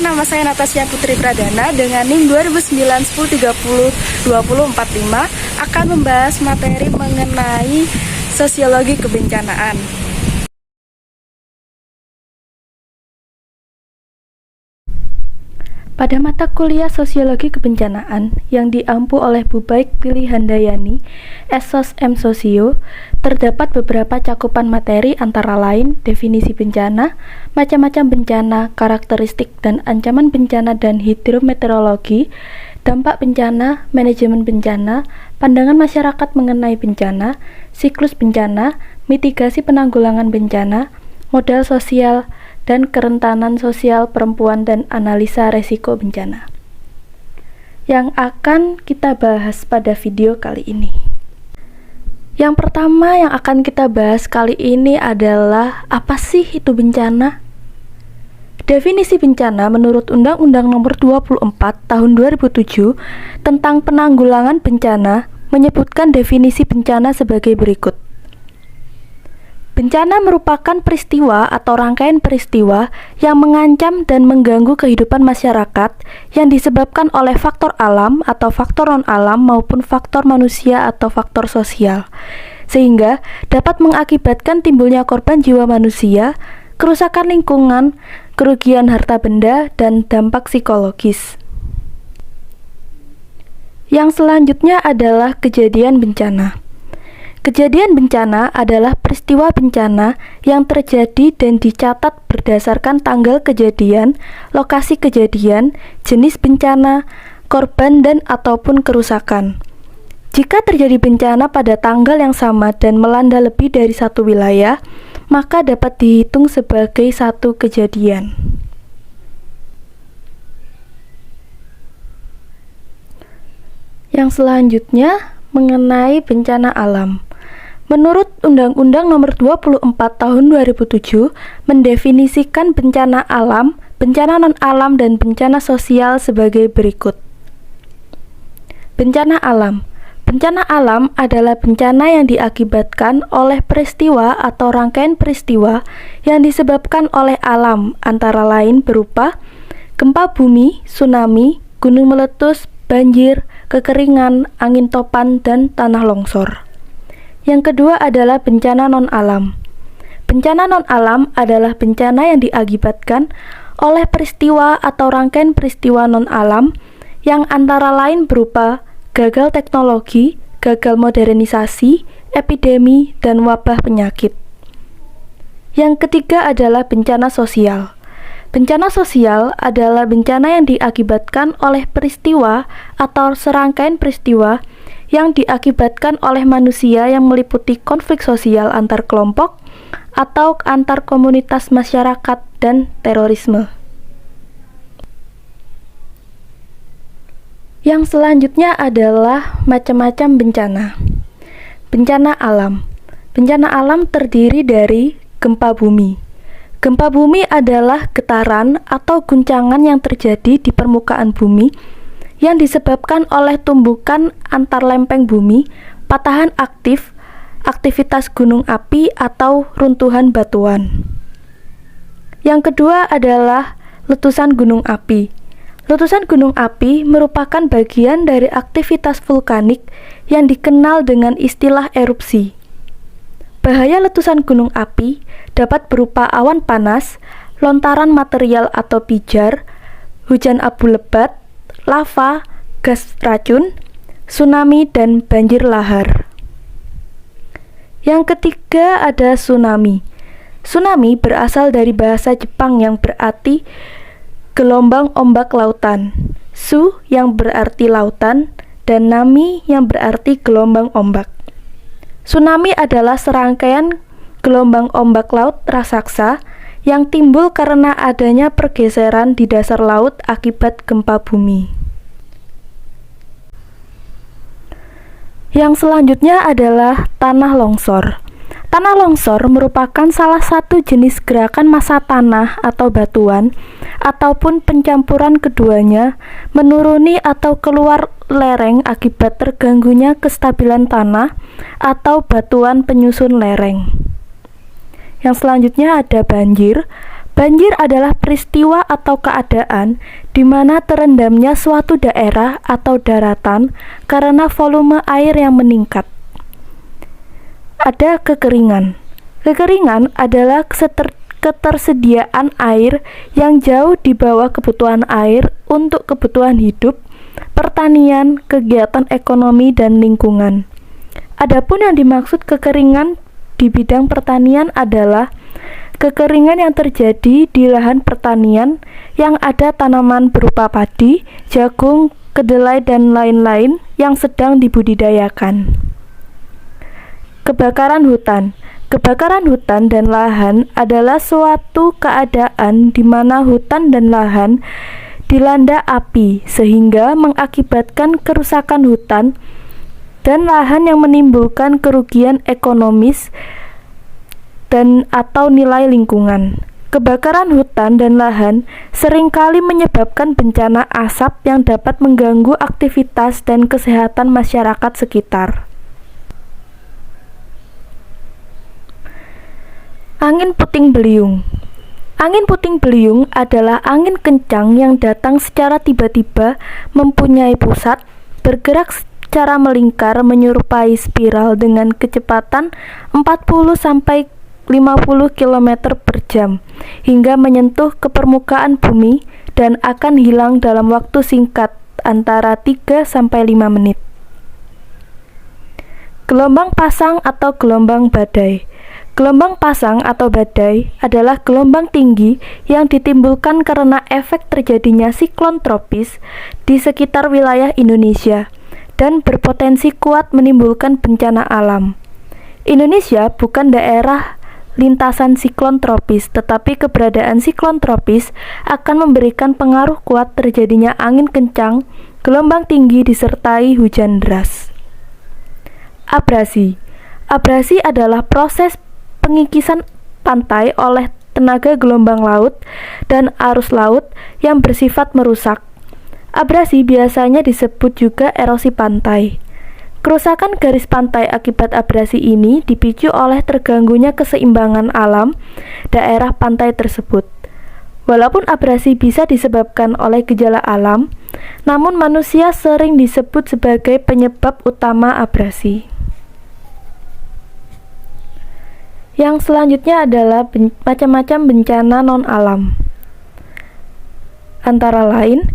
nama saya Natasha Putri Pradana dengan NIM 2009-1030-2045 akan membahas materi mengenai sosiologi kebencanaan. Pada mata kuliah Sosiologi Kebencanaan yang diampu oleh Bu Baik Pilih Handayani, Sos M Sosio, terdapat beberapa cakupan materi antara lain definisi bencana, macam-macam bencana, karakteristik dan ancaman bencana dan hidrometeorologi, dampak bencana, manajemen bencana, pandangan masyarakat mengenai bencana, siklus bencana, mitigasi penanggulangan bencana, modal sosial, dan kerentanan sosial perempuan dan analisa resiko bencana yang akan kita bahas pada video kali ini. Yang pertama yang akan kita bahas kali ini adalah apa sih itu bencana? Definisi bencana menurut Undang-Undang Nomor 24 Tahun 2007 tentang penanggulangan bencana menyebutkan definisi bencana sebagai berikut. Bencana merupakan peristiwa atau rangkaian peristiwa yang mengancam dan mengganggu kehidupan masyarakat yang disebabkan oleh faktor alam atau faktor non-alam maupun faktor manusia atau faktor sosial, sehingga dapat mengakibatkan timbulnya korban jiwa manusia, kerusakan lingkungan, kerugian harta benda, dan dampak psikologis. Yang selanjutnya adalah kejadian bencana. Kejadian bencana adalah peristiwa bencana yang terjadi dan dicatat berdasarkan tanggal kejadian, lokasi kejadian, jenis bencana, korban dan ataupun kerusakan. Jika terjadi bencana pada tanggal yang sama dan melanda lebih dari satu wilayah, maka dapat dihitung sebagai satu kejadian. Yang selanjutnya mengenai bencana alam. Menurut Undang-Undang Nomor 24 Tahun 2007 mendefinisikan bencana alam, bencana non-alam, dan bencana sosial sebagai berikut. Bencana alam. Bencana alam adalah bencana yang diakibatkan oleh peristiwa atau rangkaian peristiwa yang disebabkan oleh alam, antara lain berupa gempa bumi, tsunami, gunung meletus, banjir, kekeringan, angin topan, dan tanah longsor. Yang kedua adalah bencana non-alam. Bencana non-alam adalah bencana yang diakibatkan oleh peristiwa atau rangkaian peristiwa non-alam yang antara lain berupa gagal teknologi, gagal modernisasi, epidemi, dan wabah penyakit. Yang ketiga adalah bencana sosial. Bencana sosial adalah bencana yang diakibatkan oleh peristiwa atau serangkaian peristiwa yang diakibatkan oleh manusia yang meliputi konflik sosial antar kelompok atau antar komunitas masyarakat dan terorisme. Yang selanjutnya adalah macam-macam bencana. Bencana alam. Bencana alam terdiri dari gempa bumi. Gempa bumi adalah getaran atau guncangan yang terjadi di permukaan bumi yang disebabkan oleh tumbukan antar lempeng bumi, patahan aktif, aktivitas gunung api, atau runtuhan batuan. Yang kedua adalah letusan gunung api. Letusan gunung api merupakan bagian dari aktivitas vulkanik yang dikenal dengan istilah erupsi. Bahaya letusan gunung api dapat berupa awan panas, lontaran material atau pijar, hujan abu lebat, lava, gas racun, tsunami, dan banjir lahar. Yang ketiga ada tsunami. Tsunami berasal dari bahasa Jepang yang berarti gelombang ombak lautan, su yang berarti lautan, dan nami yang berarti gelombang ombak. Tsunami adalah serangkaian gelombang ombak laut raksasa yang timbul karena adanya pergeseran di dasar laut akibat gempa bumi. Yang selanjutnya adalah tanah longsor. Tanah longsor merupakan salah satu jenis gerakan massa tanah atau batuan ataupun pencampuran keduanya menuruni atau keluar lereng akibat terganggunya kestabilan tanah atau batuan penyusun lereng. Yang selanjutnya ada banjir. Banjir adalah peristiwa atau keadaan di mana terendamnya suatu daerah atau daratan karena volume air yang meningkat. Ada kekeringan. Kekeringan adalah ketersediaan air yang jauh di bawah kebutuhan air untuk kebutuhan hidup, pertanian, kegiatan ekonomi, dan lingkungan. Adapun yang dimaksud kekeringan di bidang pertanian adalah kekeringan yang terjadi di lahan pertanian yang ada tanaman berupa padi, jagung, kedelai, dan lain-lain yang sedang dibudidayakan. Kebakaran hutan. Kebakaran hutan dan lahan adalah suatu keadaan di mana hutan dan lahan dilanda api sehingga mengakibatkan kerusakan hutan dan lahan yang menimbulkan kerugian ekonomis dan atau nilai lingkungan. Kebakaran hutan dan lahan seringkali menyebabkan bencana asap yang dapat mengganggu aktivitas dan kesehatan masyarakat sekitar. Angin puting beliung. Angin puting beliung adalah angin kencang yang datang secara tiba-tiba, mempunyai pusat, bergerak secara melingkar menyerupai spiral dengan kecepatan 40-50 km per jam hingga menyentuh ke permukaan bumi dan akan hilang dalam waktu singkat antara 3-5 menit. Gelombang pasang atau gelombang badai. Gelombang pasang atau badai adalah gelombang tinggi yang ditimbulkan karena efek terjadinya siklon tropis di sekitar wilayah Indonesia dan berpotensi kuat menimbulkan bencana alam. Indonesia bukan daerah lintasan siklon tropis, tetapi keberadaan siklon tropis akan memberikan pengaruh kuat terjadinya angin kencang, gelombang tinggi disertai hujan deras. Abrasi. Abrasi adalah proses pengikisan pantai oleh tenaga gelombang laut dan arus laut yang bersifat merusak. Abrasi biasanya disebut juga erosi pantai. Kerusakan garis pantai akibat abrasi ini dipicu oleh terganggunya keseimbangan alam daerah pantai tersebut. Walaupun abrasi bisa disebabkan oleh gejala alam, namun manusia sering disebut sebagai penyebab utama abrasi. Yang selanjutnya adalah macam-macam bencana non-alam. Antara lain,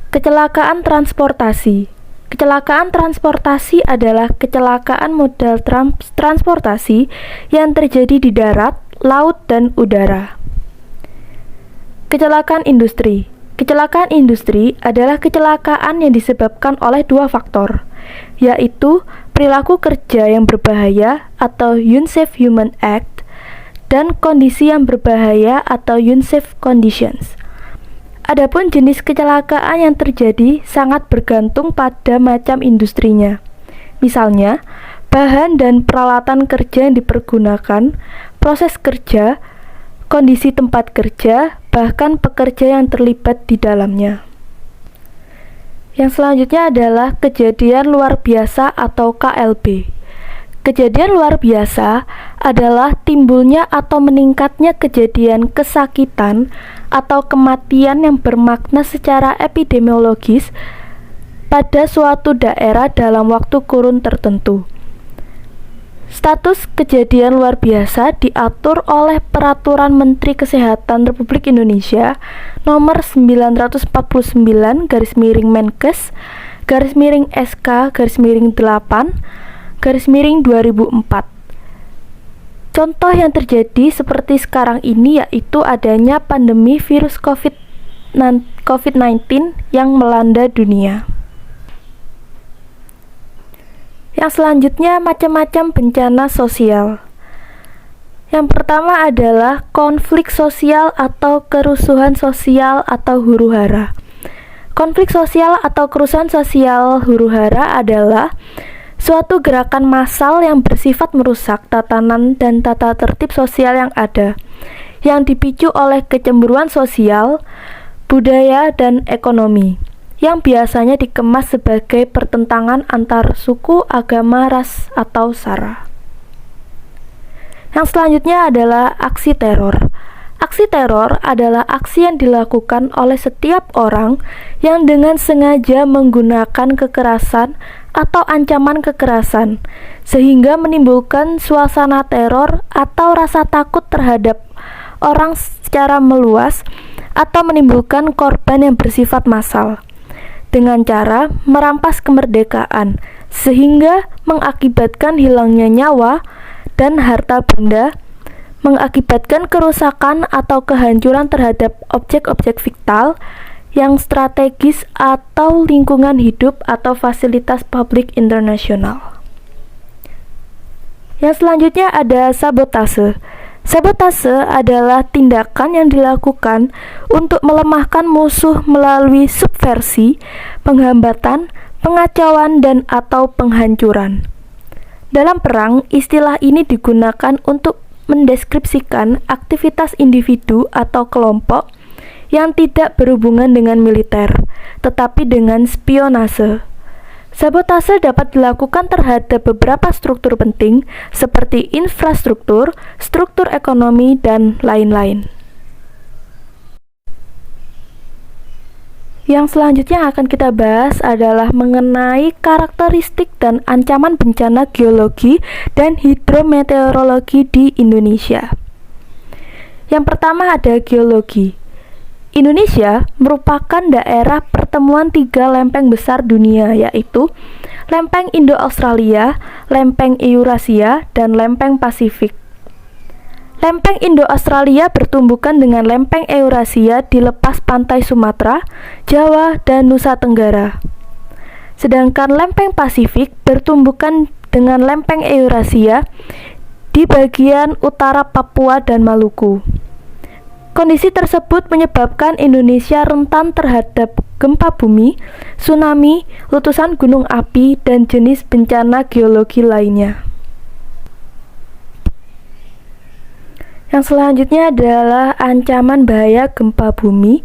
kecelakaan transportasi. Kecelakaan transportasi adalah kecelakaan modal transportasi yang terjadi di darat, laut, dan udara. Kecelakaan industri. Kecelakaan industri adalah kecelakaan yang disebabkan oleh dua faktor, yaitu perilaku kerja yang berbahaya atau unsafe human act dan kondisi yang berbahaya atau unsafe conditions. Adapun jenis kecelakaan yang terjadi sangat bergantung pada macam industrinya. Misalnya, bahan dan peralatan kerja yang dipergunakan, proses kerja, kondisi tempat kerja, bahkan pekerja yang terlibat di dalamnya. Yang selanjutnya adalah kejadian luar biasa atau KLB. Kejadian luar biasa adalah timbulnya atau meningkatnya kejadian kesakitan atau kematian yang bermakna secara epidemiologis pada suatu daerah dalam waktu kurun tertentu. Status kejadian luar biasa diatur oleh Peraturan Menteri Kesehatan Republik Indonesia Nomor 949/Menkes /SK/8/2004. Contoh yang terjadi seperti sekarang ini yaitu adanya pandemi virus COVID-19 yang melanda dunia. Yang selanjutnya macam-macam bencana sosial. Yang pertama adalah konflik sosial atau kerusuhan sosial atau huru-hara. Konflik sosial atau kerusuhan sosial huru-hara adalah suatu gerakan massal yang bersifat merusak tatanan dan tata tertib sosial yang ada, yang dipicu oleh kecemburuan sosial, budaya, dan ekonomi, yang biasanya dikemas sebagai pertentangan antar suku, agama, ras, atau sara. Yang selanjutnya adalah aksi teror. Aksi teror adalah aksi yang dilakukan oleh setiap orang yang dengan sengaja menggunakan kekerasan atau ancaman kekerasan, sehingga menimbulkan suasana teror atau rasa takut terhadap orang secara meluas atau menimbulkan korban yang bersifat massal, dengan cara merampas kemerdekaan, sehingga mengakibatkan hilangnya nyawa dan harta benda, mengakibatkan kerusakan atau kehancuran terhadap objek-objek vital yang strategis atau lingkungan hidup atau fasilitas publik internasional. Yang selanjutnya ada sabotase. Sabotase adalah tindakan yang dilakukan untuk melemahkan musuh melalui subversi, penghambatan, pengacauan, dan atau penghancuran. Dalam perang, istilah ini digunakan untuk mendeskripsikan aktivitas individu atau kelompok yang tidak berhubungan dengan militer, tetapi dengan spionase. Sabotase dapat dilakukan terhadap beberapa struktur penting seperti infrastruktur, struktur ekonomi, dan lain-lain. Yang selanjutnya akan kita bahas adalah mengenai karakteristik dan ancaman bencana geologi dan hidrometeorologi di Indonesia. Yang pertama ada geologi. Indonesia merupakan daerah pertemuan 3 lempeng besar dunia, yaitu lempeng Indo-Australia, lempeng Eurasia, dan lempeng Pasifik. Lempeng Indo-Australia bertumbukan dengan lempeng Eurasia di lepas pantai Sumatera, Jawa, dan Nusa Tenggara. Sedangkan lempeng Pasifik bertumbukan dengan lempeng Eurasia di bagian utara Papua dan Maluku. Kondisi tersebut menyebabkan Indonesia rentan terhadap gempa bumi, tsunami, letusan gunung api, dan jenis bencana geologi lainnya. Yang selanjutnya adalah ancaman bahaya gempa bumi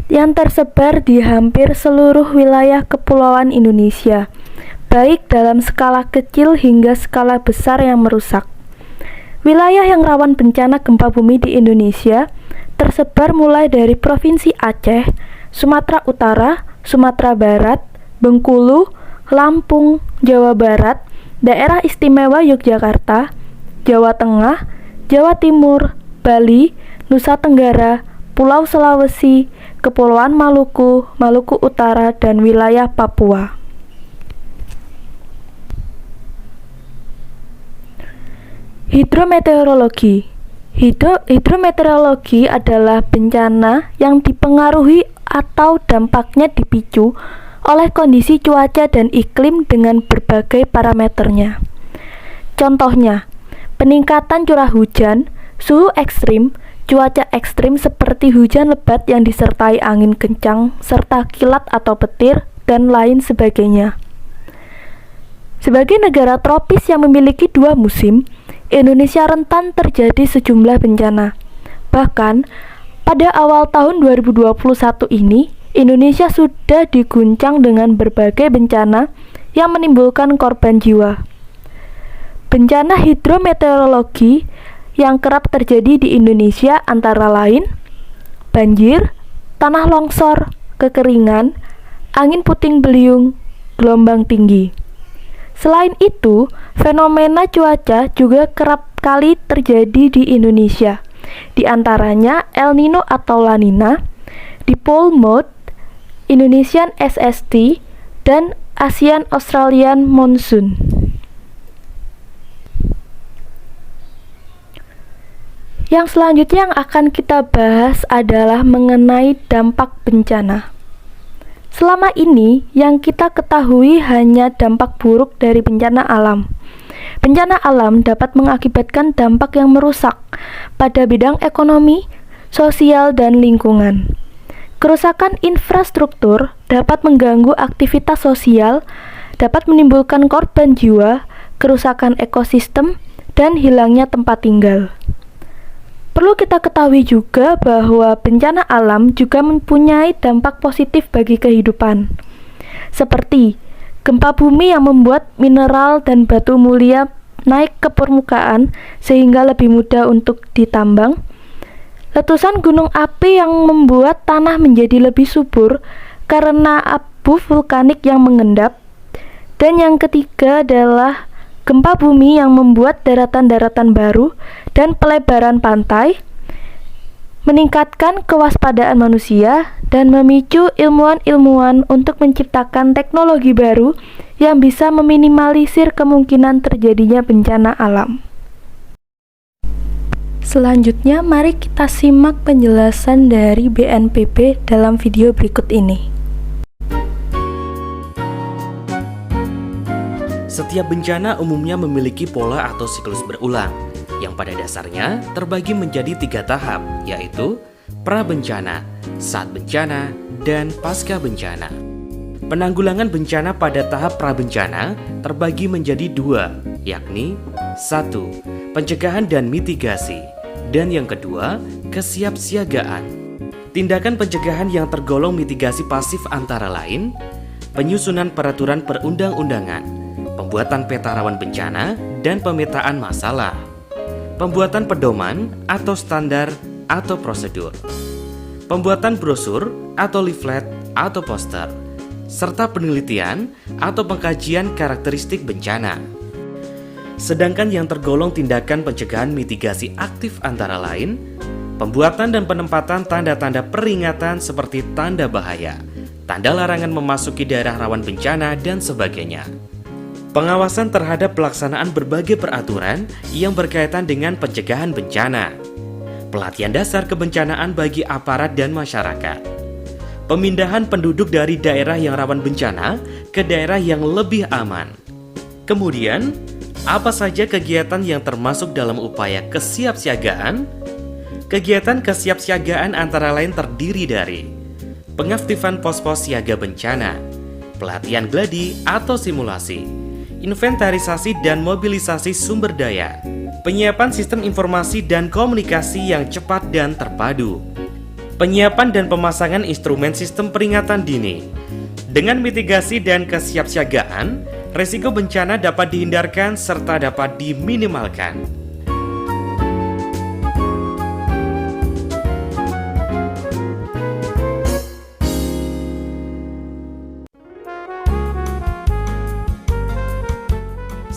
yang tersebar di hampir seluruh wilayah kepulauan Indonesia, baik dalam skala kecil hingga skala besar yang merusak. Wilayah yang rawan bencana gempa bumi di Indonesia tersebar mulai dari Provinsi Aceh, Sumatera Utara, Sumatera Barat, Bengkulu, Lampung, Jawa Barat, Daerah Istimewa Yogyakarta, Jawa Tengah, Jawa Timur, Bali, Nusa Tenggara, Pulau Sulawesi, Kepulauan Maluku, Maluku Utara, dan wilayah Papua. Hidrometeorologi. Hidrometeorologi adalah bencana yang dipengaruhi atau dampaknya dipicu oleh kondisi cuaca dan iklim dengan berbagai parameternya. Contohnya, peningkatan curah hujan, suhu ekstrim, cuaca ekstrim seperti hujan lebat yang disertai angin kencang, serta kilat atau petir, dan lain sebagainya. Sebagai negara tropis yang memiliki 2 musim, Indonesia rentan terjadi sejumlah bencana. Bahkan, pada awal tahun 2021 ini, Indonesia sudah diguncang dengan berbagai bencana yang menimbulkan korban jiwa. Bencana hidrometeorologi yang kerap terjadi di Indonesia antara lain banjir, tanah longsor, kekeringan, angin puting beliung, gelombang tinggi. Selain itu, fenomena cuaca juga kerap kali terjadi di Indonesia, di antaranya El Nino atau La Nina, Dipole Mode, Indonesian SST, dan Asian Australian Monsoon. Yang selanjutnya yang akan kita bahas adalah mengenai dampak bencana. Selama ini, yang kita ketahui hanya dampak buruk dari bencana alam. Bencana alam dapat mengakibatkan dampak yang merusak pada bidang ekonomi, sosial, dan lingkungan. Kerusakan infrastruktur dapat mengganggu aktivitas sosial, dapat menimbulkan korban jiwa, kerusakan ekosistem, dan hilangnya tempat tinggal. Perlu kita ketahui juga bahwa bencana alam juga mempunyai dampak positif bagi kehidupan, seperti gempa bumi yang membuat mineral dan batu mulia naik ke permukaan sehingga lebih mudah untuk ditambang, Letusan gunung api yang membuat tanah menjadi lebih subur karena abu vulkanik yang mengendap. Dan yang ketiga adalah gempa bumi yang membuat daratan-daratan baru dan pelebaran pantai, meningkatkan kewaspadaan manusia, dan memicu ilmuwan-ilmuwan untuk menciptakan teknologi baru yang bisa meminimalisir kemungkinan terjadinya bencana alam. Selanjutnya, mari kita simak penjelasan dari BNPB dalam video berikut ini. Setiap bencana umumnya memiliki pola atau siklus berulang, yang pada dasarnya terbagi menjadi 3 tahap, yaitu pra-bencana, saat bencana, dan pasca bencana. Penanggulangan bencana pada tahap pra-bencana terbagi menjadi 2, yakni 1. Pencegahan dan mitigasi, dan yang kedua, kesiapsiagaan. Tindakan pencegahan yang tergolong mitigasi pasif antara lain penyusunan peraturan perundang-undangan, pembuatan peta rawan bencana, dan pemetaan masalah, pembuatan pedoman atau standar atau prosedur, pembuatan brosur atau leaflet atau poster, serta penelitian atau pengkajian karakteristik bencana. Sedangkan yang tergolong tindakan pencegahan mitigasi aktif antara lain pembuatan dan penempatan tanda-tanda peringatan seperti tanda bahaya, tanda larangan memasuki daerah rawan bencana, dan sebagainya. Pengawasan terhadap pelaksanaan berbagai peraturan yang berkaitan dengan pencegahan bencana. Pelatihan dasar kebencanaan bagi aparat dan masyarakat. Pemindahan penduduk dari daerah yang rawan bencana ke daerah yang lebih aman. Kemudian, apa saja kegiatan yang termasuk dalam upaya kesiapsiagaan? Kegiatan kesiapsiagaan antara lain terdiri dari pengaktifan pos-pos siaga bencana, pelatihan gladi atau simulasi, inventarisasi dan mobilisasi sumber daya, penyiapan sistem informasi dan komunikasi yang cepat dan terpadu, penyiapan dan pemasangan instrumen sistem peringatan dini. Dengan mitigasi dan kesiapsiagaan, resiko bencana dapat dihindarkan serta dapat diminimalkan.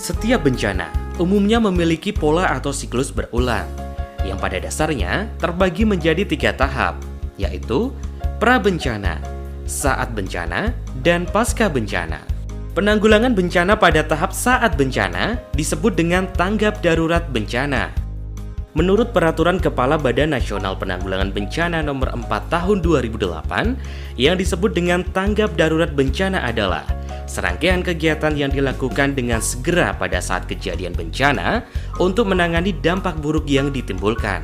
Setiap bencana umumnya memiliki pola atau siklus berulang, yang pada dasarnya terbagi menjadi 3 tahap, yaitu pra-bencana, saat bencana, dan pasca bencana. Penanggulangan bencana pada tahap saat bencana disebut dengan tanggap darurat bencana. Menurut Peraturan Kepala Badan Nasional Penanggulangan Bencana Nomor 4 Tahun 2008, yang disebut dengan tanggap darurat bencana adalah serangkaian kegiatan yang dilakukan dengan segera pada saat kejadian bencana untuk menangani dampak buruk yang ditimbulkan.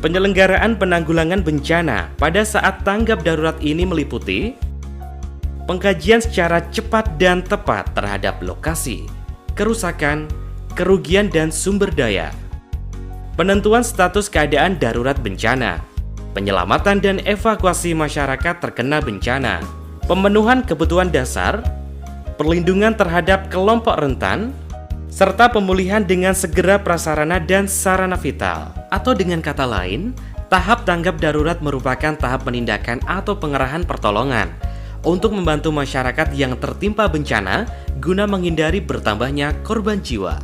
Penyelenggaraan penanggulangan bencana pada saat tanggap darurat ini meliputi pengkajian secara cepat dan tepat terhadap lokasi, kerusakan, kerugian dan sumber daya, penentuan status keadaan darurat bencana, penyelamatan dan evakuasi masyarakat terkena bencana, pemenuhan kebutuhan dasar, perlindungan terhadap kelompok rentan, serta pemulihan dengan segera prasarana dan sarana vital. Atau dengan kata lain, tahap tanggap darurat merupakan tahap penindakan atau pengerahan pertolongan untuk membantu masyarakat yang tertimpa bencana guna menghindari bertambahnya korban jiwa.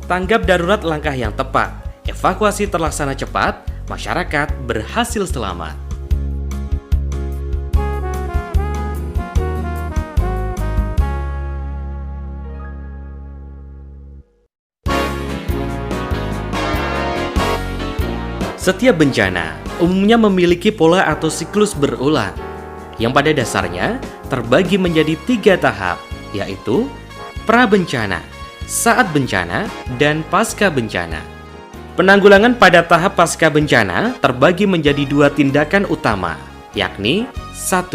Tanggap darurat langkah yang tepat, evakuasi terlaksana cepat, masyarakat berhasil selamat. Setiap bencana umumnya memiliki pola atau siklus berulang, yang pada dasarnya terbagi menjadi 3 tahap, yaitu pra-bencana, saat bencana, dan pasca bencana. Penanggulangan pada tahap pasca bencana terbagi menjadi 2 tindakan utama, yakni 1.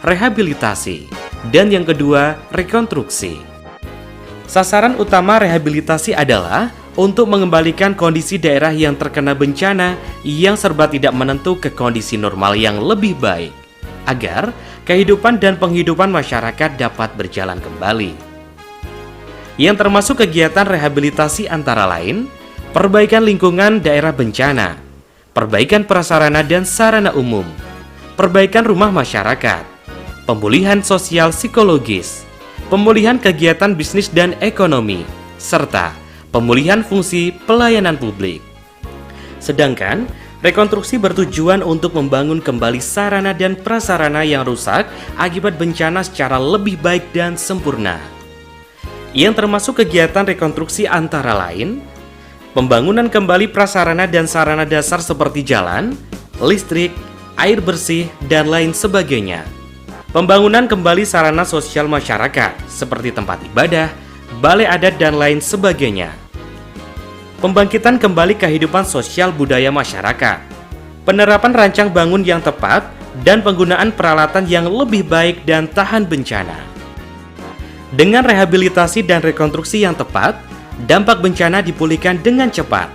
Rehabilitasi, dan yang kedua, rekonstruksi. Sasaran utama rehabilitasi adalah untuk mengembalikan kondisi daerah yang terkena bencana yang serba tidak menentu ke kondisi normal yang lebih baik, agar kehidupan dan penghidupan masyarakat dapat berjalan kembali. Yang termasuk kegiatan rehabilitasi antara lain, perbaikan lingkungan daerah bencana, perbaikan prasarana dan sarana umum, perbaikan rumah masyarakat, pemulihan sosial psikologis, pemulihan kegiatan bisnis dan ekonomi, serta pemulihan fungsi pelayanan publik. Sedangkan rekonstruksi bertujuan untuk membangun kembali sarana dan prasarana yang rusak akibat bencana secara lebih baik dan sempurna. Yang termasuk kegiatan rekonstruksi antara lain pembangunan kembali prasarana dan sarana dasar seperti jalan, listrik, air bersih, dan lain sebagainya. Pembangunan kembali sarana sosial masyarakat seperti tempat ibadah, balai adat, dan lain sebagainya. Pembangkitan kembali kehidupan sosial budaya masyarakat, penerapan rancang bangun yang tepat, dan penggunaan peralatan yang lebih baik dan tahan bencana. Dengan rehabilitasi dan rekonstruksi yang tepat, dampak bencana dipulihkan dengan cepat.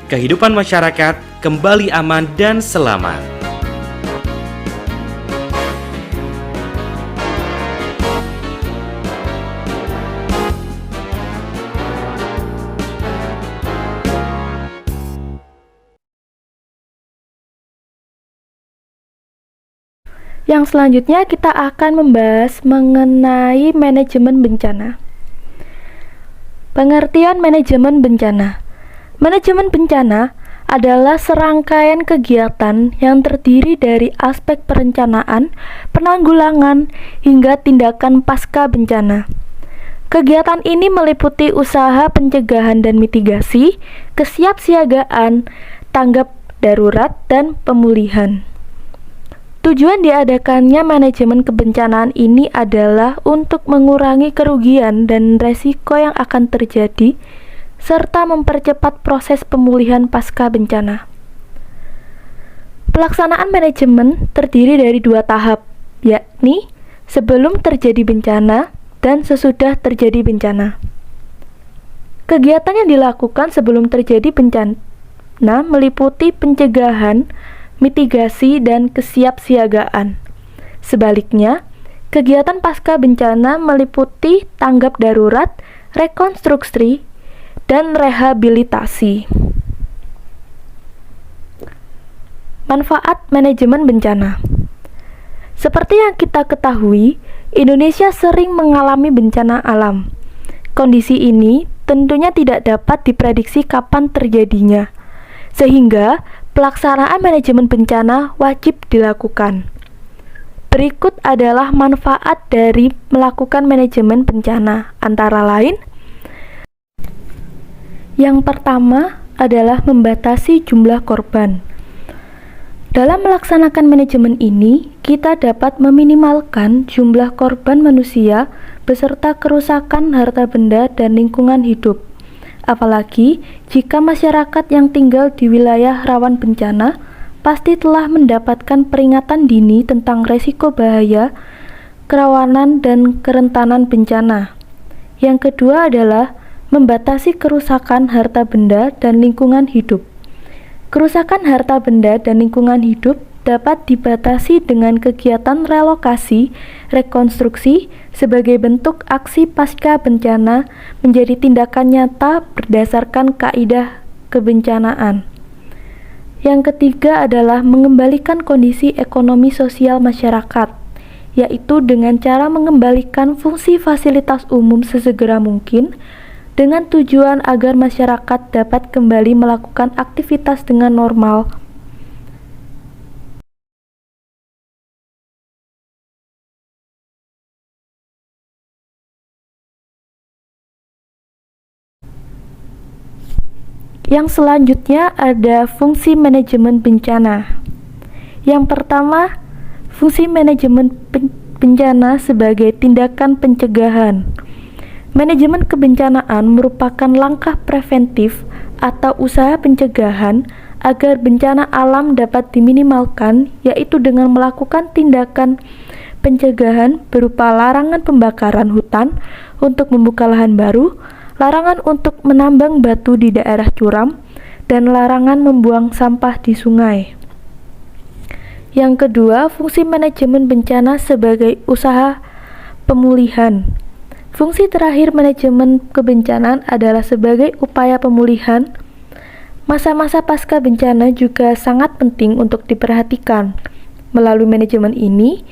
Kehidupan masyarakat kembali aman dan selamat. Yang selanjutnya kita akan membahas mengenai manajemen bencana. Pengertian manajemen bencana. Manajemen bencana adalah serangkaian kegiatan yang terdiri dari aspek perencanaan, penanggulangan, hingga tindakan pasca bencana. Kegiatan ini meliputi usaha pencegahan dan mitigasi, kesiapsiagaan, tanggap darurat, dan pemulihan. Tujuan diadakannya manajemen kebencanaan ini adalah untuk mengurangi kerugian dan resiko yang akan terjadi, serta mempercepat proses pemulihan pasca bencana. Pelaksanaan manajemen terdiri dari 2 tahap, yakni sebelum terjadi bencana dan sesudah terjadi bencana. Kegiatan yang dilakukan sebelum terjadi bencana meliputi pencegahan, mitigasi, dan kesiapsiagaan. Sebaliknya, kegiatan pasca bencana meliputi tanggap darurat, rekonstruksi, dan rehabilitasi. Manfaat manajemen bencana. Seperti yang kita ketahui, Indonesia sering mengalami bencana alam. Kondisi ini tentunya tidak dapat diprediksi kapan terjadinya, sehingga pelaksanaan manajemen bencana wajib dilakukan. Berikut adalah manfaat dari melakukan manajemen bencana, antara lain: yang pertama adalah membatasi jumlah korban. Dalam melaksanakan manajemen ini, kita dapat meminimalkan jumlah korban manusia beserta kerusakan harta benda dan lingkungan hidup. Apalagi jika masyarakat yang tinggal di wilayah rawan bencana pasti telah mendapatkan peringatan dini tentang resiko bahaya, kerawanan, dan kerentanan bencana. Yang kedua adalah membatasi kerusakan harta benda dan lingkungan hidup. Kerusakan harta benda dan lingkungan hidup dapat dibatasi dengan kegiatan relokasi, rekonstruksi sebagai bentuk aksi pasca bencana menjadi tindakan nyata berdasarkan kaidah kebencanaan. Yang ketiga adalah mengembalikan kondisi ekonomi sosial masyarakat, yaitu dengan cara mengembalikan fungsi fasilitas umum sesegera mungkin dengan tujuan agar masyarakat dapat kembali melakukan aktivitas dengan normal. Yang selanjutnya ada fungsi manajemen bencana. Yang pertama, fungsi manajemen bencana sebagai tindakan pencegahan. Manajemen kebencanaan merupakan langkah preventif atau usaha pencegahan agar bencana alam dapat diminimalkan, yaitu dengan melakukan tindakan pencegahan berupa larangan pembakaran hutan untuk membuka lahan baru, larangan untuk menambang batu di daerah curam, dan larangan membuang sampah di sungai. Yang kedua, fungsi manajemen bencana sebagai usaha pemulihan. Fungsi terakhir manajemen kebencanaan adalah sebagai upaya pemulihan. Masa-masa pasca bencana juga sangat penting untuk diperhatikan. Melalui manajemen ini,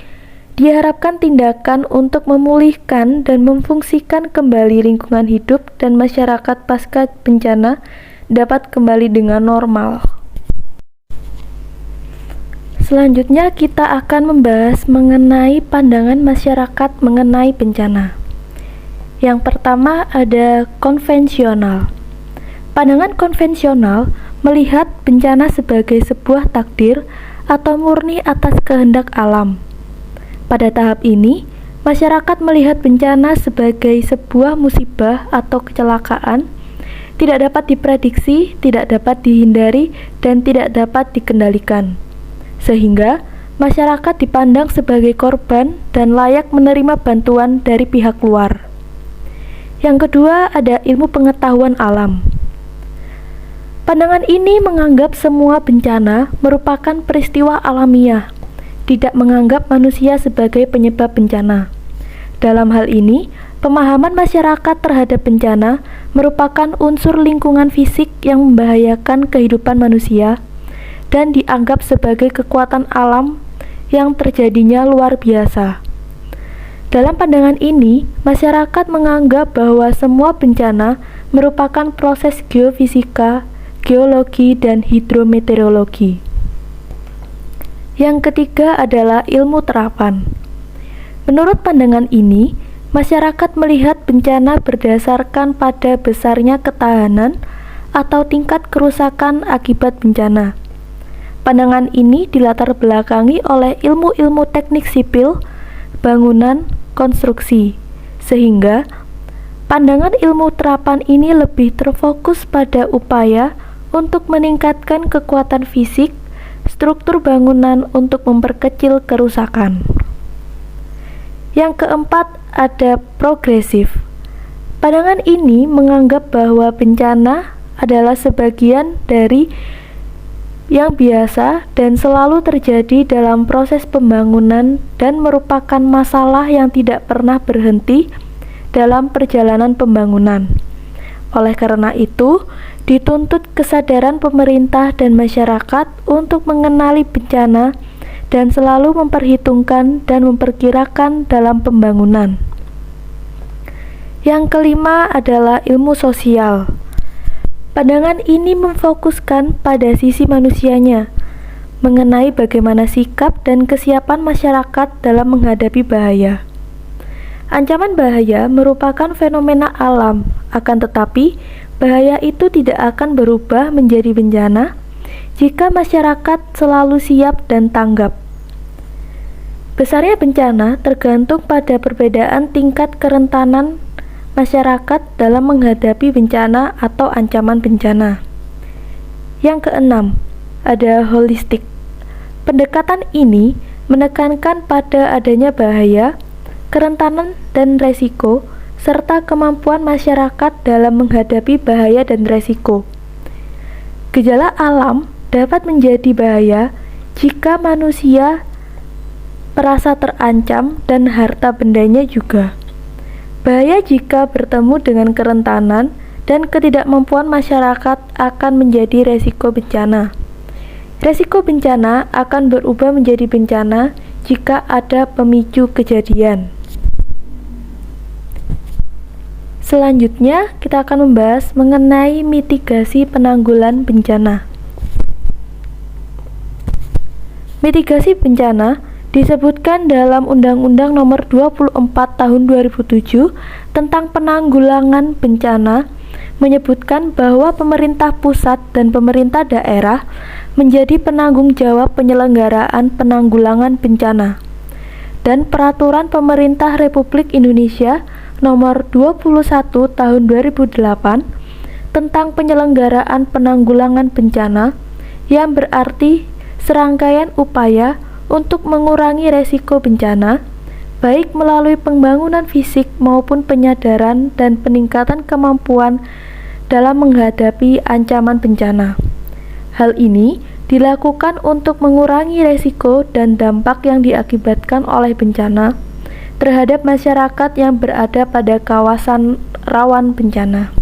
diharapkan tindakan untuk memulihkan dan memfungsikan kembali lingkungan hidup dan masyarakat pasca bencana dapat kembali dengan normal. Selanjutnya kita akan membahas mengenai pandangan masyarakat mengenai bencana. Yang pertama ada konvensional. Pandangan konvensional melihat bencana sebagai sebuah takdir atau murni atas kehendak alam. Pada tahap ini, masyarakat melihat bencana sebagai sebuah musibah atau kecelakaan, tidak dapat diprediksi, tidak dapat dihindari, dan tidak dapat dikendalikan. Sehingga, masyarakat dipandang sebagai korban dan layak menerima bantuan dari pihak luar. Yang kedua ada ilmu pengetahuan alam. Pandangan ini menganggap semua bencana merupakan peristiwa alamiah, tidak menganggap manusia sebagai penyebab bencana. Dalam hal ini, pemahaman masyarakat terhadap bencana merupakan unsur lingkungan fisik yang membahayakan kehidupan manusia dan dianggap sebagai kekuatan alam yang terjadinya luar biasa. Dalam pandangan ini, masyarakat menganggap bahwa semua bencana merupakan proses geofisika, geologi, dan hidrometeorologi. Yang ketiga adalah ilmu terapan. Menurut pandangan ini, masyarakat melihat bencana berdasarkan pada besarnya ketahanan atau tingkat kerusakan akibat bencana. Pandangan ini dilatar belakangi oleh ilmu-ilmu teknik sipil, bangunan, konstruksi, sehingga pandangan ilmu terapan ini lebih terfokus pada upaya untuk meningkatkan kekuatan fisik, struktur bangunan untuk memperkecil kerusakan. Yang keempat ada progresif. Pandangan ini menganggap bahwa bencana adalah sebagian dari yang biasa dan selalu terjadi dalam proses pembangunan dan merupakan masalah yang tidak pernah berhenti dalam perjalanan pembangunan. Oleh karena itu, dituntut kesadaran pemerintah dan masyarakat untuk mengenali bencana dan selalu memperhitungkan dan memperkirakan dalam pembangunan. Yang kelima adalah ilmu sosial. Pandangan ini memfokuskan pada sisi manusianya, mengenai bagaimana sikap dan kesiapan masyarakat dalam menghadapi bahaya. Ancaman bahaya merupakan fenomena alam, akan tetapi bahaya itu tidak akan berubah menjadi bencana jika masyarakat selalu siap dan tanggap. Besarnya bencana tergantung pada perbedaan tingkat kerentanan masyarakat dalam menghadapi bencana atau ancaman bencana. Yang keenam, ada holistik. Pendekatan ini menekankan pada adanya bahaya, kerentanan dan resiko, serta kemampuan masyarakat dalam menghadapi bahaya dan resiko. Gejala alam dapat menjadi bahaya jika manusia merasa terancam dan harta bendanya juga. Bahaya jika bertemu dengan kerentanan dan ketidakmampuan masyarakat akan menjadi resiko bencana. Resiko bencana akan berubah menjadi bencana jika ada pemicu kejadian. Selanjutnya, kita akan membahas mengenai mitigasi penanggulan bencana. Mitigasi bencana disebutkan dalam Undang-Undang Nomor 24 Tahun 2007 tentang penanggulangan bencana, menyebutkan bahwa pemerintah pusat dan pemerintah daerah menjadi penanggung jawab penyelenggaraan penanggulangan bencana. Dan Peraturan Pemerintah Republik Indonesia Nomor 21 Tahun 2008 tentang penyelenggaraan penanggulangan bencana, yang berarti serangkaian upaya untuk mengurangi resiko bencana, baik melalui pembangunan fisik maupun penyadaran dan peningkatan kemampuan dalam menghadapi ancaman bencana. Hal ini dilakukan untuk mengurangi resiko dan dampak yang diakibatkan oleh bencana terhadap masyarakat yang berada pada kawasan rawan bencana.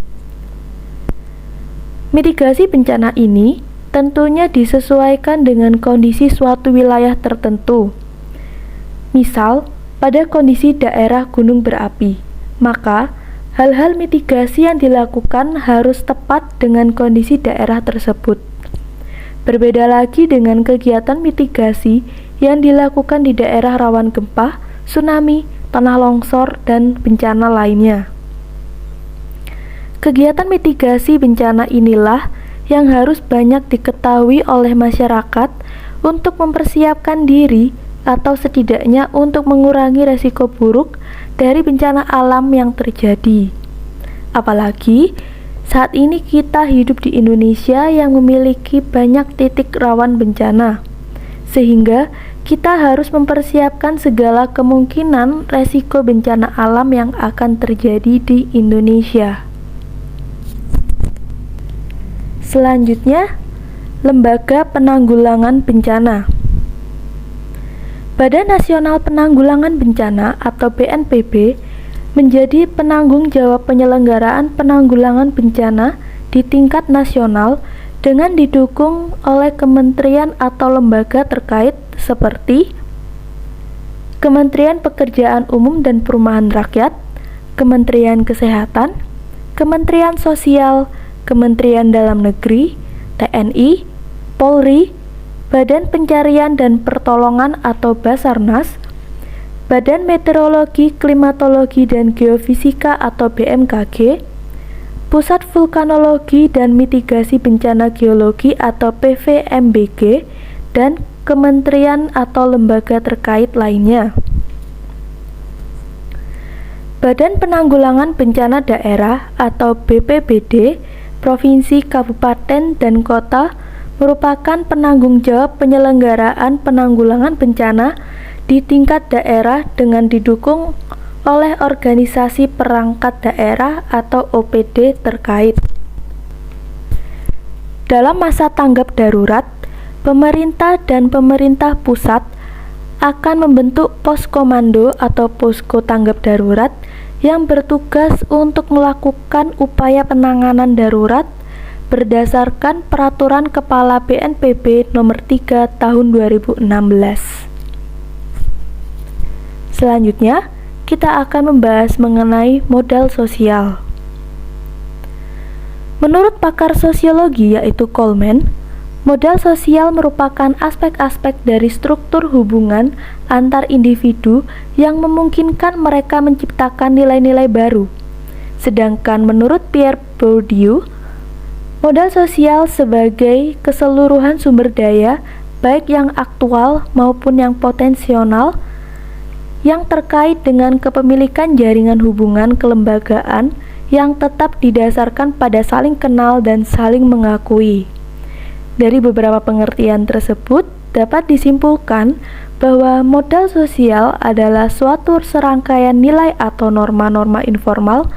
Mitigasi bencana ini tentunya disesuaikan dengan kondisi suatu wilayah tertentu. Misal, pada kondisi daerah gunung berapi, maka hal-hal mitigasi yang dilakukan harus tepat dengan kondisi daerah tersebut. Berbeda lagi dengan kegiatan mitigasi yang dilakukan di daerah rawan gempa, tsunami, tanah longsor, dan bencana lainnya. Kegiatan mitigasi bencana inilah yang harus banyak diketahui oleh masyarakat untuk mempersiapkan diri atau setidaknya untuk mengurangi resiko buruk dari bencana alam yang terjadi. Apalagi saat ini kita hidup di Indonesia yang memiliki banyak titik rawan bencana, sehingga kita harus mempersiapkan segala kemungkinan resiko bencana alam yang akan terjadi di Indonesia. Selanjutnya, Lembaga Penanggulangan Bencana. Badan Nasional Penanggulangan Bencana atau BNPB menjadi penanggung jawab penyelenggaraan penanggulangan bencana di tingkat nasional dengan didukung oleh kementerian atau lembaga terkait seperti Kementerian Pekerjaan Umum dan Perumahan Rakyat, Kementerian Kesehatan, Kementerian Sosial, Kementerian Dalam Negeri, TNI, Polri, Badan Pencarian dan Pertolongan atau Basarnas, Badan Meteorologi, Klimatologi dan Geofisika atau BMKG, Pusat Vulkanologi dan Mitigasi Bencana Geologi atau PVMBG, dan kementerian atau lembaga terkait lainnya. Badan Penanggulangan Bencana Daerah atau BPBD, Provinsi, Kabupaten, dan Kota merupakan penanggung jawab penyelenggaraan penanggulangan bencana di tingkat daerah dengan didukung oleh organisasi perangkat daerah atau OPD terkait. Dalam masa tanggap darurat, pemerintah dan pemerintah pusat akan membentuk pos komando atau posko tanggap darurat yang bertugas untuk melakukan upaya penanganan darurat berdasarkan Peraturan Kepala BNPB Nomor 3 Tahun 2016. Selanjutnya, kita akan membahas mengenai modal sosial. Menurut pakar sosiologi yaitu Coleman, modal sosial merupakan aspek-aspek dari struktur hubungan antar individu yang memungkinkan mereka menciptakan nilai-nilai baru. Sedangkan menurut Pierre Bourdieu, modal sosial sebagai keseluruhan sumber daya, baik yang aktual maupun yang potensial, yang terkait dengan kepemilikan jaringan hubungan kelembagaan yang tetap didasarkan pada saling kenal dan saling mengakui. Dari beberapa pengertian tersebut, dapat disimpulkan bahwa modal sosial adalah suatu serangkaian nilai atau norma-norma informal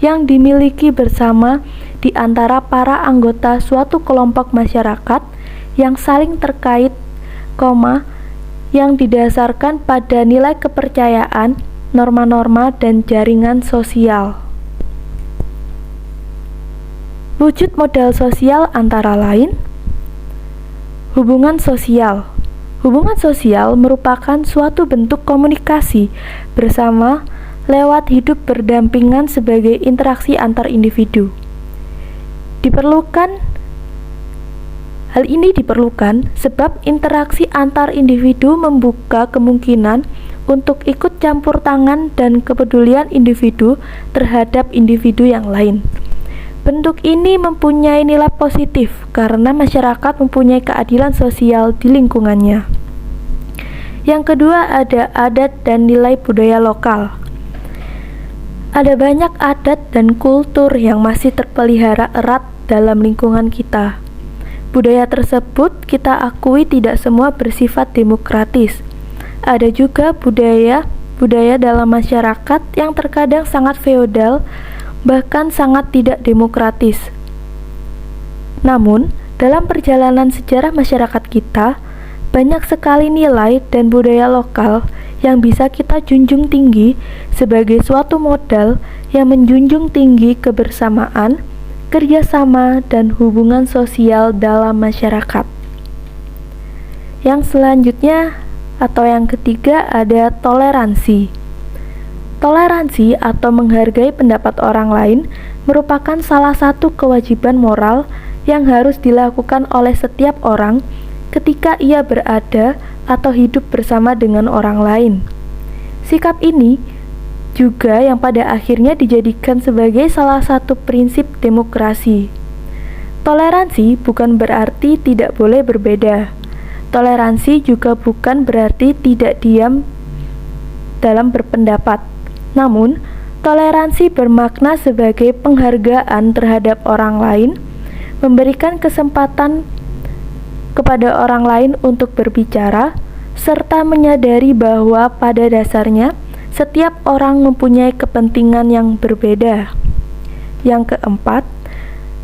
yang dimiliki bersama di antara para anggota suatu kelompok masyarakat yang saling terkait, yang didasarkan pada nilai kepercayaan, norma-norma, dan jaringan sosial. Wujud modal sosial antara lain hubungan sosial. Hubungan sosial merupakan suatu bentuk komunikasi bersama lewat hidup berdampingan sebagai interaksi antar individu. Hal ini diperlukan sebab interaksi antar individu membuka kemungkinan untuk ikut campur tangan dan kepedulian individu terhadap individu yang lain. Bentuk ini mempunyai nilai positif karena masyarakat mempunyai keadilan sosial di lingkungannya. Yang kedua ada adat dan nilai budaya lokal. Ada banyak adat dan kultur yang masih terpelihara erat dalam lingkungan kita. Budaya tersebut kita akui tidak semua bersifat demokratis. Ada juga budaya dalam masyarakat yang terkadang sangat feodal, bahkan sangat tidak demokratis. Namun, dalam perjalanan sejarah masyarakat kita, banyak sekali nilai dan budaya lokal yang bisa kita junjung tinggi sebagai suatu modal yang menjunjung tinggi kebersamaan, kerjasama, dan hubungan sosial dalam masyarakat. Yang selanjutnya atau yang ketiga ada toleransi. Toleransi atau menghargai pendapat orang lain merupakan salah satu kewajiban moral yang harus dilakukan oleh setiap orang ketika ia berada atau hidup bersama dengan orang lain. Sikap ini juga yang pada akhirnya dijadikan sebagai salah satu prinsip demokrasi. Toleransi bukan berarti tidak boleh berbeda. Toleransi juga bukan berarti tidak diam dalam berpendapat. Namun, toleransi bermakna sebagai penghargaan terhadap orang lain, memberikan kesempatan kepada orang lain untuk berbicara, serta menyadari bahwa pada dasarnya setiap orang mempunyai kepentingan yang berbeda. Yang keempat,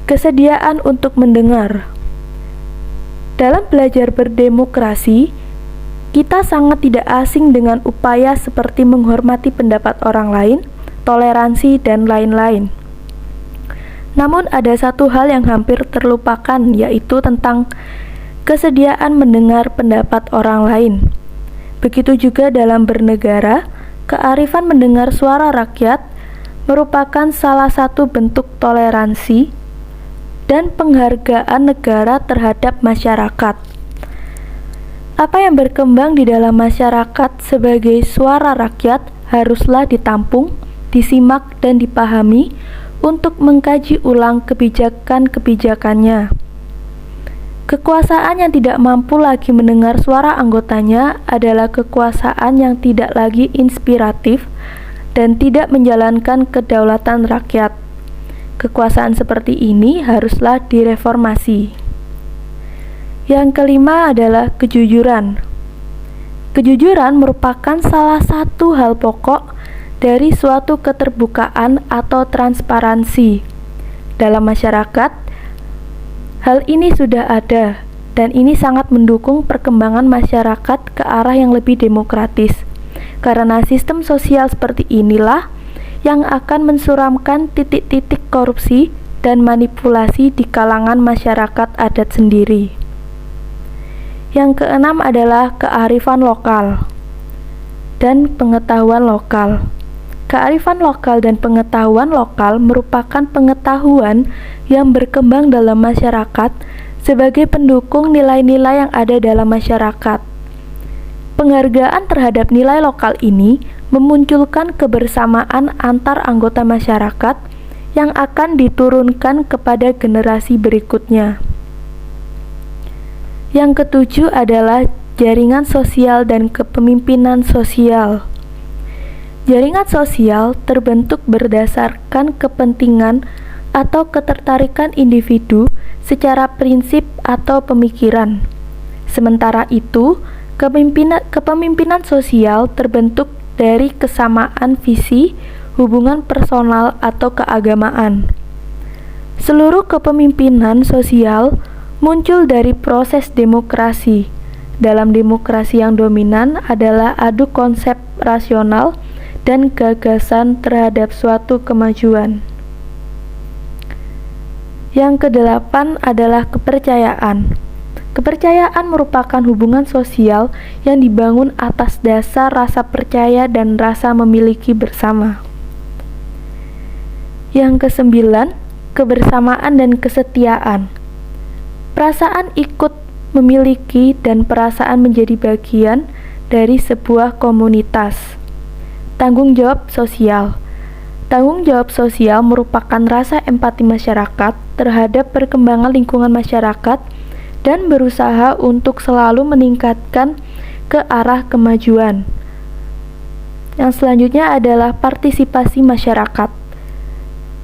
kesediaan untuk mendengar. Dalam belajar berdemokrasi, kita sangat tidak asing dengan upaya seperti menghormati pendapat orang lain, toleransi, dan lain-lain. Namun ada satu hal yang hampir terlupakan, yaitu tentang kesediaan mendengar pendapat orang lain. Begitu juga dalam bernegara, kearifan mendengar suara rakyat merupakan salah satu bentuk toleransi dan penghargaan negara terhadap masyarakat. Apa yang berkembang di dalam masyarakat sebagai suara rakyat haruslah ditampung, disimak, dan dipahami untuk mengkaji ulang kebijakan-kebijakannya. Kekuasaan yang tidak mampu lagi mendengar suara anggotanya adalah kekuasaan yang tidak lagi inspiratif dan tidak menjalankan kedaulatan rakyat. Kekuasaan seperti ini haruslah direformasi. Yang kelima adalah kejujuran. Kejujuran merupakan salah satu hal pokok dari suatu keterbukaan atau transparansi. Dalam masyarakat, hal ini sudah ada, dan ini sangat mendukung perkembangan masyarakat ke arah yang lebih demokratis. Karena sistem sosial seperti inilah yang akan mensuramkan titik-titik korupsi dan manipulasi di kalangan masyarakat adat sendiri. Yang keenam adalah kearifan lokal dan pengetahuan lokal. Kearifan lokal dan pengetahuan lokal merupakan pengetahuan yang berkembang dalam masyarakat sebagai pendukung nilai-nilai yang ada dalam masyarakat. Penghargaan terhadap nilai lokal ini memunculkan kebersamaan antar anggota masyarakat yang akan diturunkan kepada generasi berikutnya. Yang ketujuh adalah jaringan sosial dan kepemimpinan sosial. Jaringan sosial terbentuk berdasarkan kepentingan atau ketertarikan individu secara prinsip atau pemikiran. Sementara itu, kepemimpinan sosial terbentuk dari kesamaan visi, hubungan personal, atau keagamaan. Seluruh kepemimpinan sosial muncul dari proses demokrasi. Dalam demokrasi yang dominan adalah adu konsep rasional dan gagasan terhadap suatu kemajuan. Yang kedelapan adalah kepercayaan. Kepercayaan merupakan hubungan sosial yang dibangun atas dasar rasa percaya dan rasa memiliki bersama. Yang kesembilan, kebersamaan dan kesetiaan. Perasaan ikut memiliki dan perasaan menjadi bagian dari sebuah komunitas. Tanggung jawab sosial. Tanggung jawab sosial merupakan rasa empati masyarakat terhadap perkembangan lingkungan masyarakat dan berusaha untuk selalu meningkatkan ke arah kemajuan. Yang selanjutnya adalah partisipasi masyarakat.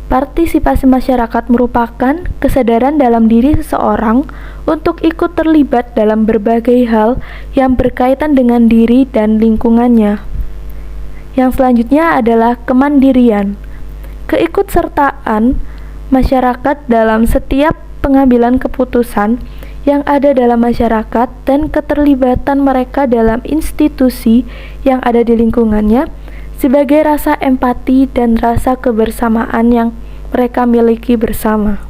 Partisipasi masyarakat merupakan kesadaran dalam diri seseorang untuk ikut terlibat dalam berbagai hal yang berkaitan dengan diri dan lingkungannya. Yang selanjutnya adalah kemandirian. Keikutsertaan masyarakat dalam setiap pengambilan keputusan yang ada dalam masyarakat dan keterlibatan mereka dalam institusi yang ada di lingkungannya sebagai rasa empati dan rasa kebersamaan yang mereka miliki bersama.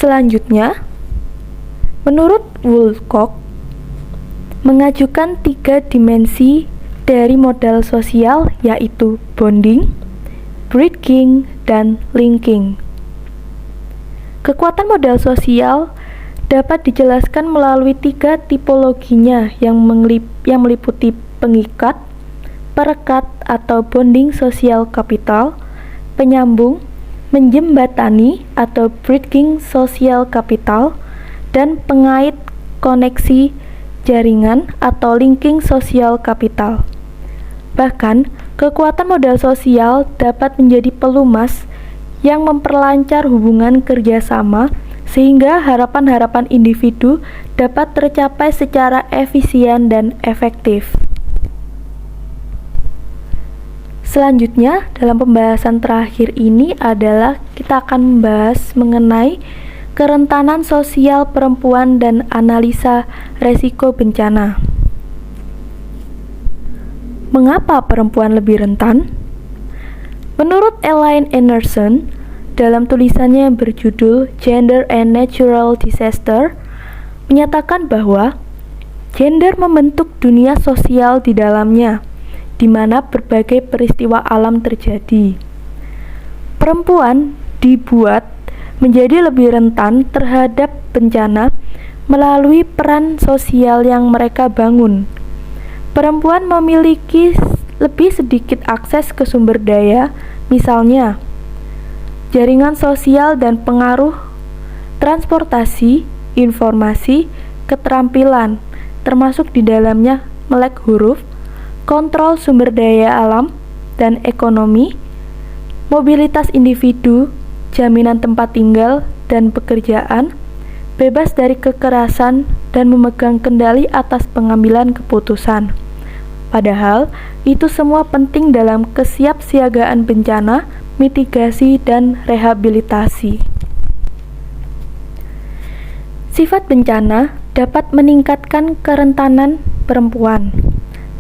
Selanjutnya, menurut Woolcock, mengajukan 3 dimensi dari modal sosial, yaitu bonding, breeding, dan linking. Kekuatan modal sosial dapat dijelaskan melalui 3 tipologinya yang meliputi pengikat, perekat atau bonding sosial kapital, penyambung, menjembatani atau bridging sosial kapital, dan pengait koneksi jaringan atau linking sosial kapital. Bahkan, kekuatan modal sosial dapat menjadi pelumas yang memperlancar hubungan kerjasama sehingga harapan-harapan individu dapat tercapai secara efisien dan efektif. Selanjutnya, dalam pembahasan terakhir ini adalah kita akan membahas mengenai kerentanan sosial perempuan dan analisa resiko bencana. Mengapa perempuan lebih rentan? Menurut Elaine Anderson, dalam tulisannya yang berjudul Gender and Natural Disaster, menyatakan bahwa gender membentuk dunia sosial di dalamnya, di mana berbagai peristiwa alam terjadi. Perempuan dibuat menjadi lebih rentan terhadap bencana melalui peran sosial yang mereka bangun. Perempuan memiliki lebih sedikit akses ke sumber daya, misalnya jaringan sosial dan pengaruh, transportasi, informasi, keterampilan, termasuk di dalamnya melek huruf, kontrol sumber daya alam dan ekonomi, mobilitas individu, jaminan tempat tinggal dan pekerjaan, bebas dari kekerasan, dan memegang kendali atas pengambilan keputusan. Padahal, itu semua penting dalam kesiapsiagaan bencana, mitigasi, dan rehabilitasi. Sifat bencana dapat meningkatkan kerentanan perempuan.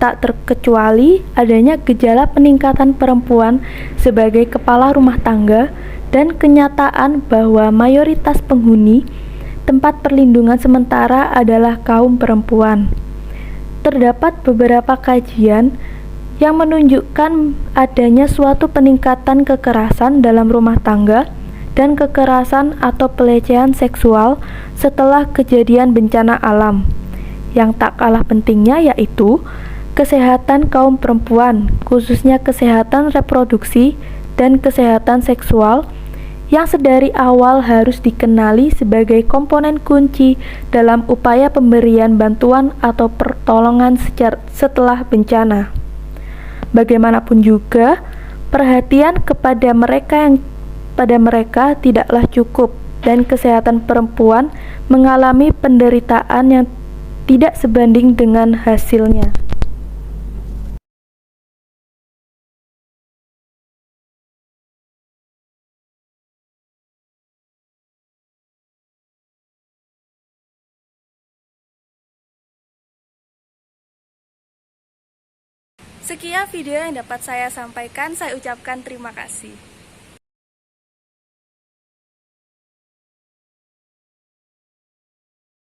Tak terkecuali adanya gejala peningkatan perempuan sebagai kepala rumah tangga dan kenyataan bahwa mayoritas penghuni tempat perlindungan sementara adalah kaum perempuan. Terdapat beberapa kajian yang menunjukkan adanya suatu peningkatan kekerasan dalam rumah tangga dan kekerasan atau pelecehan seksual setelah kejadian bencana alam. Yang tak kalah pentingnya yaitu kesehatan kaum perempuan, khususnya kesehatan reproduksi dan kesehatan seksual, yang sedari awal harus dikenali sebagai komponen kunci dalam upaya pemberian bantuan atau pertolongan setelah bencana. Bagaimanapun juga, perhatian kepada mereka tidaklah cukup, dan kesehatan perempuan mengalami penderitaan yang tidak sebanding dengan hasilnya. Sekian video yang dapat saya sampaikan. Saya ucapkan terima kasih.